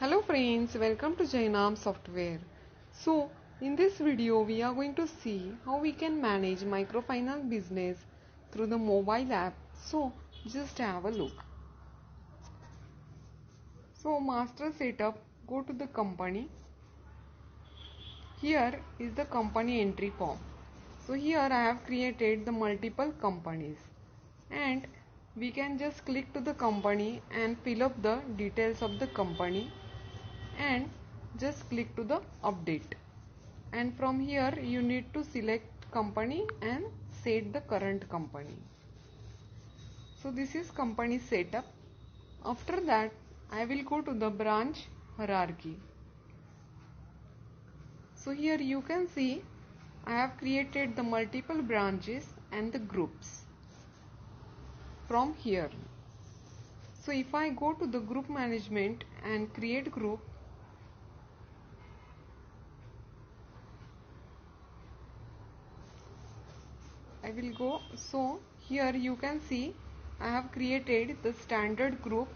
Hello friends, welcome to Jainam Software. So, in this video we are going to see how we can manage microfinance business through the mobile app. So, just have a look. So, master setup, go to the company. Here is the company entry form. So, here I have created the multiple companies and we can just click to the company and fill up the details of the company and just click to the update, and from here you need to select company and set the current company. So this is company setup. After that I will go to the branch hierarchy. So here you can see I have created the multiple branches and the groups from here. So if I go to the group management and create group, I will go. So here you can see I have created the standard group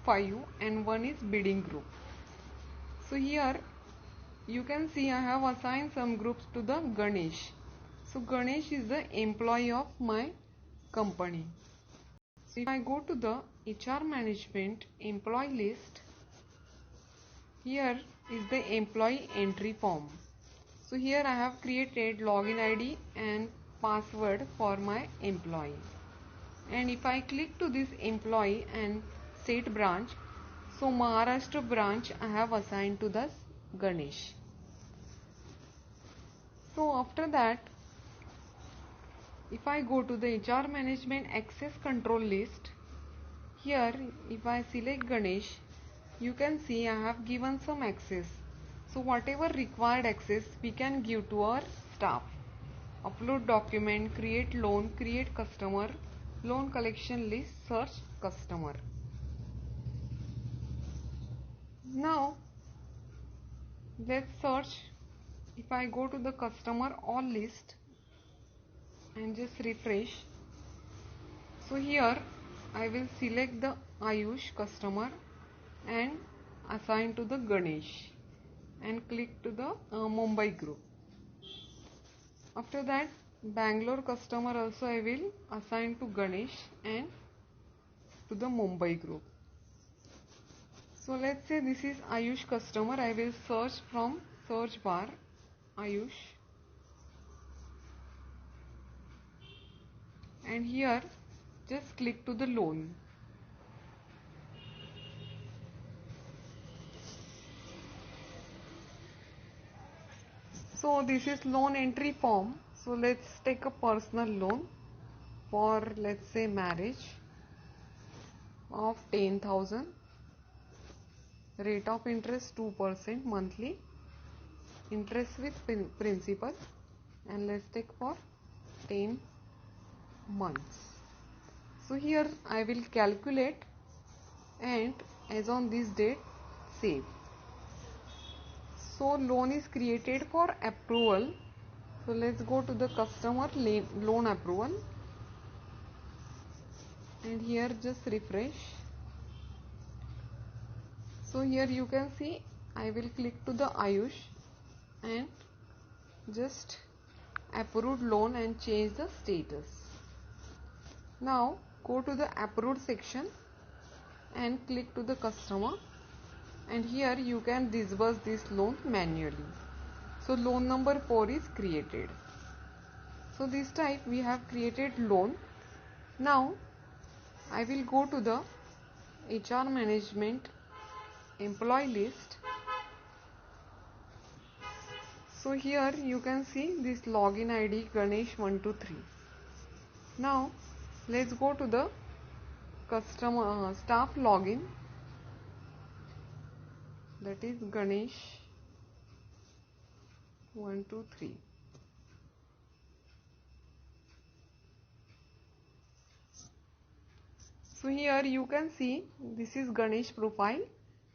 5 and one is bidding group. So here you can see I have assigned some groups to the Ganesh. So Ganesh is the employee of my company. So if I go to the HR management employee list, here is the employee entry form. So here I have created login ID and password for my employee, and if I click to this employee and set branch, so Maharashtra branch I have assigned to the Ganesh. So after that if I go to the HR management access control list, here if I select Ganesh, you can see I have given some access. So whatever required access we can give to our staff. Upload document, create loan, create customer, loan collection list, search customer. Now let's search. If I go to the customer all list and just refresh, so here I will select the Ayush customer and assign to the Ganesh and click to the Mumbai group. After that Bangalore customer also I will assign to Ganesh and to the Mumbai group. So let's say this is Ayush customer. I will search from search bar Ayush, and here just click to the loan. So this is loan entry form. So let's take a personal loan for, let's say, marriage of 10,000. Rate of interest 2% monthly. Interest with principal, and let's take for 10 months. So here I will calculate and as on this date save. So loan is created for approval. So let's go to the customer loan approval and here just refresh. So here you can see I will click to the Ayush and just approved loan and change the status. Now go to the approved section and click to the customer, and here you can disburse this loan manually. So loan number 4 is created. So this type we have created loan. Now I will go to the HR management employee list. So here you can see this login ID Ganesh123. Now let's go to the customer staff login, that is Ganesh123. So here you can see this is Ganesh profile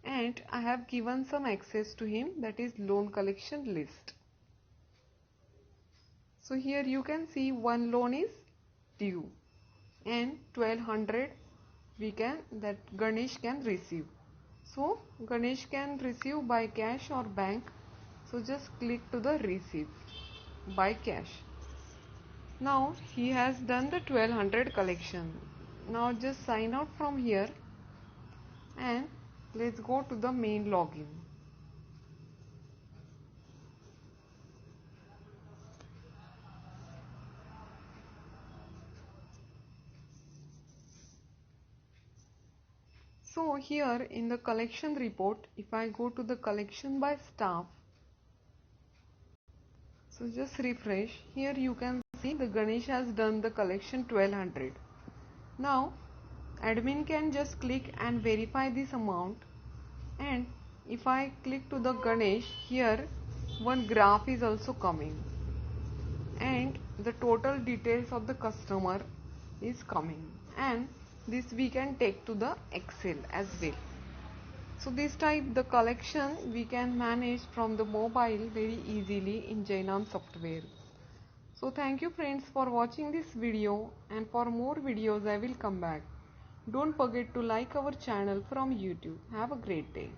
and I have given some access to him, that is loan collection list. So here you can see one loan is due and 1200 that Ganesh can receive. So Ganesh can receive by cash or bank. So just click to the receive by cash. Now he has done the 1200 collection. Now just sign out from here and let's go to the main login. So here in the collection report, if I go to the collection by staff, so just refresh. Here you can see the Ganesh has done the collection 1200. Now admin can just click and verify this amount, and if I click to the Ganesh, here one graph is also coming and the total details of the customer is coming, and this we can take to the Excel as well. So this type the collection we can manage from the mobile very easily in Jainam Software. So thank you friends for watching this video, and for more videos I will come back. Don't forget to like our channel from YouTube. Have a great day.